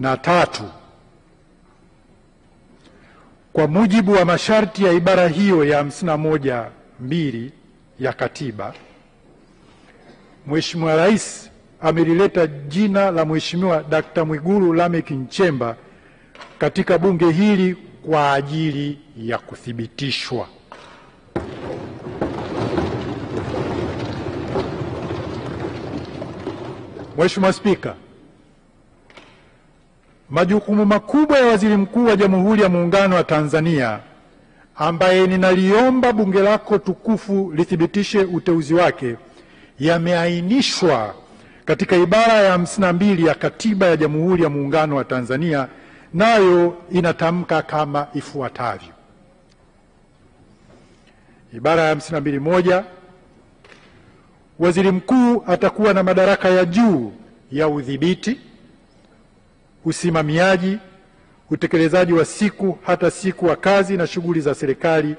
na 3. Kwa mujibu wa masharti ya ibara hiyo ya 51(2) ya Katiba, Mheshimiwa Rais amelileta jina la Mheshimiwa Dr. Mwigulu Lameck Nchemba katika bunge hili kwa ajili ya kuthibitishwa. Mheshimiwa Spika, majukumu makubwa ya Waziri Mkuu wa Jamhuri ya Muungano wa Tanzania ambaye ninaliomba bunge lako tukufu lithibitishe uteuzi wake yameainishwa katika ibara ya 52 ya Katiba ya Jamhuri ya Muungano wa Tanzania, nayo inatamka kama ifuatavyo. Ibara ya 52(1): Waziri Mkuu atakuwa na madaraka ya juu ya udhibiti, usimamiaji, utekelezaji wa siku hata siku wa kazi na shughuli za serikali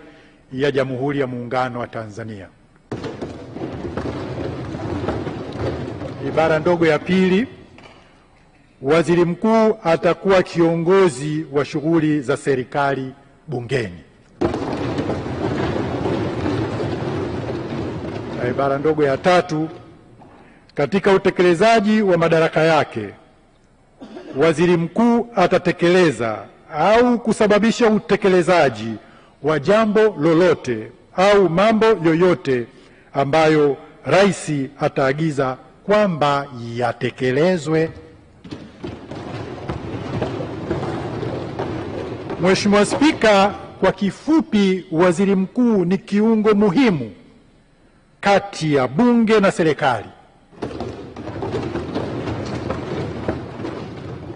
ya Jamhuri ya Muungano wa Tanzania. Ibara ndogo ya 2: Waziri Mkuu atakuwa kiongozi wa shughuli za serikali bungeni. Na ibara ndogo ya 3: katika utekelezaji wa madaraka yake, Waziri Mkuu atatekeleza au kusababisha utekelezaji wa jambo lolote au mambo yoyote ambayo Rais ataagiza kwamba yatekelezwe. Mheshimiwa Spika, kwa kifupi, Waziri Mkuu ni kiungo muhimu kati ya bunge na serikali.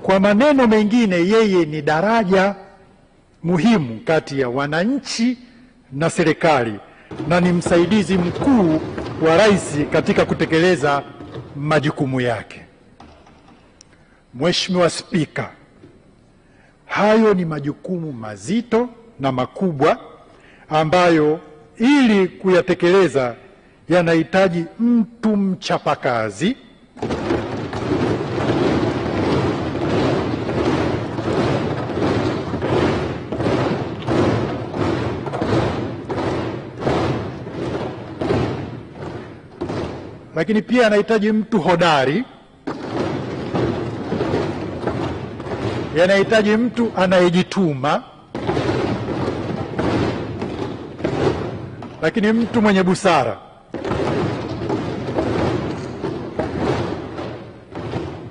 Kwa maneno mengine, yeye ni daraja muhimu kati ya wananchi na serikali na ni msaidizi mkuu wa Rais katika kutekeleza majukumu yake. Mheshimiwa Spika, hayo ni majukumu mazito na makubwa ambayo ili kuyatekeleza yanahitaji mtu mchapakazi, lakini pia anahitaji mtu hodari, yanahitaji mtu anayejituma, lakini mtu mwenye busara,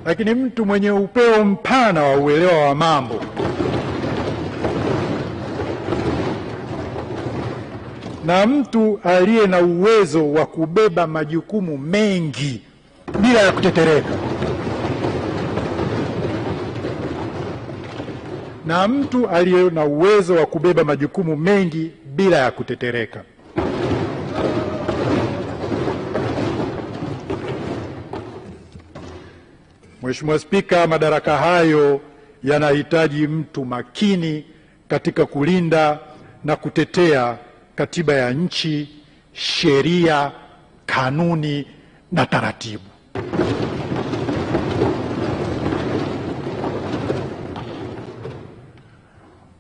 lakini mtu mwenye upeo mpana wa uelewa wa mambo, na mtu aliye na uwezo wa kubeba majukumu mengi bila ya kutetereka, na mtu aliye na uwezo wa kubeba majukumu mengi bila ya kutetereka. Mheshimiwa Spika, madaraka hayo yanahitaji mtu makini katika kulinda na kutetea katiba ya nchi, sheria, kanuni na taratibu.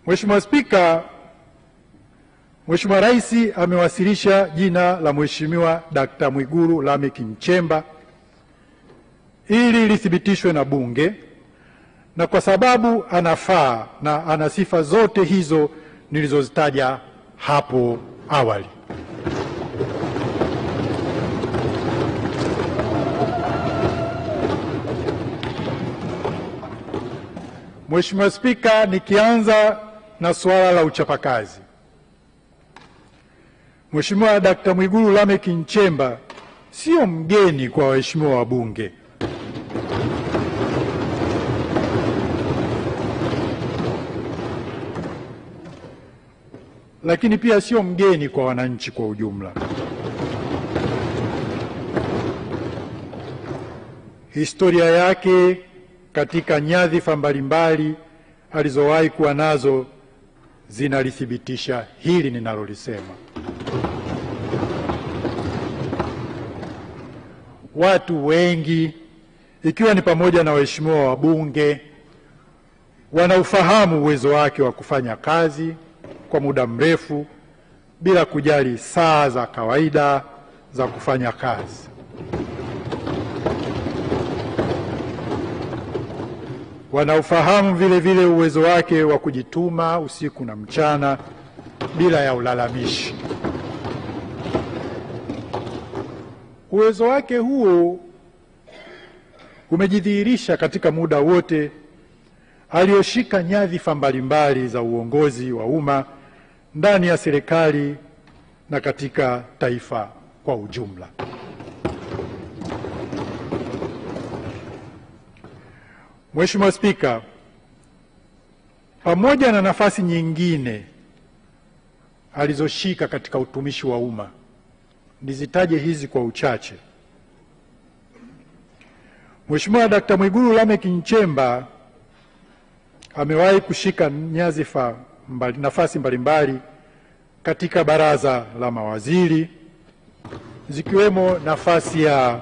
Mheshimiwa Spika, Mheshimiwa Rais amewasilisha jina la Mheshimiwa Dr. Mwigulu Lameck Nchemba ili lithibitishwe na Bunge, na kwa sababu anafaa na ana sifa zote hizo nilizozitaja hapo awali. Mheshimiwa Spika, nikianza na suala la uchapakazi. Mheshimiwa Dr. Mwigulu Lameck Nchemba sio mgeni kwa waheshimiwa wabunge. Lakini pia sio mgeni kwa wananchi kwa ujumla. Historia yake katika nyadhifa mbalimbali alizowahi kuwa nazo zinalithibitisha hili ninalolisema. Watu wengi ikiwa ni pamoja na waheshimiwa wabunge wanaufahamu uwezo wake wa kufanya kazi kwa muda mrefu bila kujali saa za kawaida za kufanya kazi. Wanaufahamu vile vile uwezo wake wa kujituma usiku na mchana bila ya ulalamishi. Uwezo wake huo umejidhihirisha katika muda wote alioshika nyadhifa mbalimbali za uongozi wa umma ndani ya serikali na katika taifa kwa ujumla. Mheshimiwa Spika, pamoja na nafasi nyingine alizoshika katika utumishi wa umma, nizitaje hizi kwa uchache. Mheshimiwa Dkt. Mwigulu Lameck Nchemba amewahi kushika nafasi mbalimbali katika baraza la mawaziri, zikiwemo nafasi ya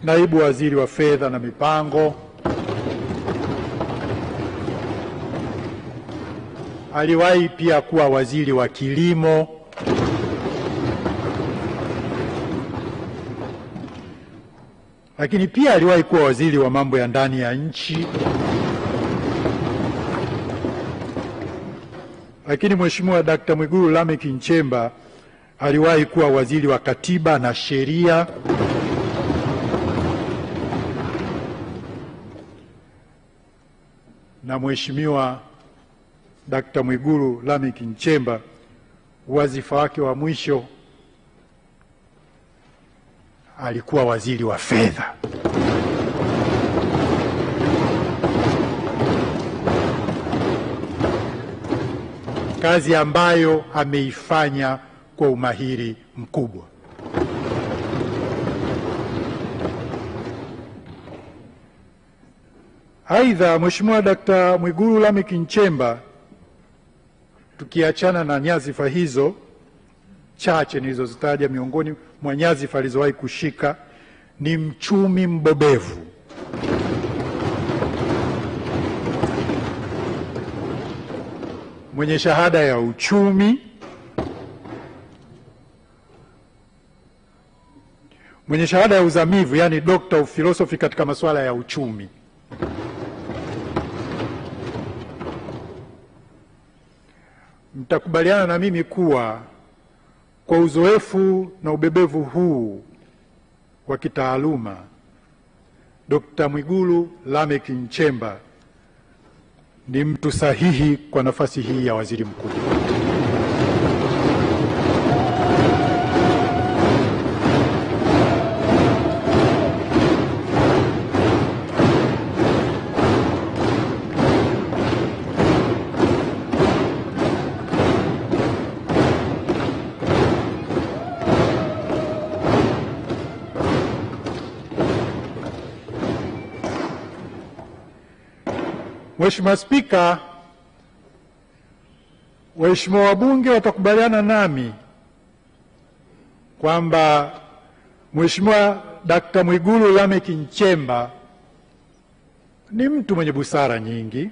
naibu waziri wa fedha na mipango. Aliwahi pia kuwa waziri wa kilimo. Lakini pia aliwahi kuwa waziri wa mambo ya ndani ya nchi. Lakini Mheshimiwa Dkt. Mwigulu Lameck Nchemba aliwahi kuwa waziri wa katiba na sheria. Na Mheshimiwa Dkt. Mwigulu Lameck Nchemba, wadhifa wake wa mwisho alikuwa waziri wa fedha. Kazi ambayo ameifanya kwa umahiri mkubwa. Aidha, Mheshimiwa Dkt. Mwigulu Lameck Nchemba, tukiachana na nyadhifa hizo chache nilizozitaja, miongoni mwa nyadhifa alizowahi kushika ni mchumi mbobevu. Mwenye shahada ya uchumi, mwenye shahada ya uzamivu, yani Doctor of Philosophy katika masuala ya uchumi. Mtakubaliana na mimi kuwa kwa uzoefu na ubebevu huu wa kitaaluma, Dr. Mwigulu Lameck Nchemba ni mtu sahihi kwa nafasi hii ya waziri mkuu. Mheshimiwa Spika, waheshimiwa wabunge watakubaliana nami kwamba Mheshimiwa Dkt. Mwigulu Lameck Nchemba ni mtu mwenye busara nyingi,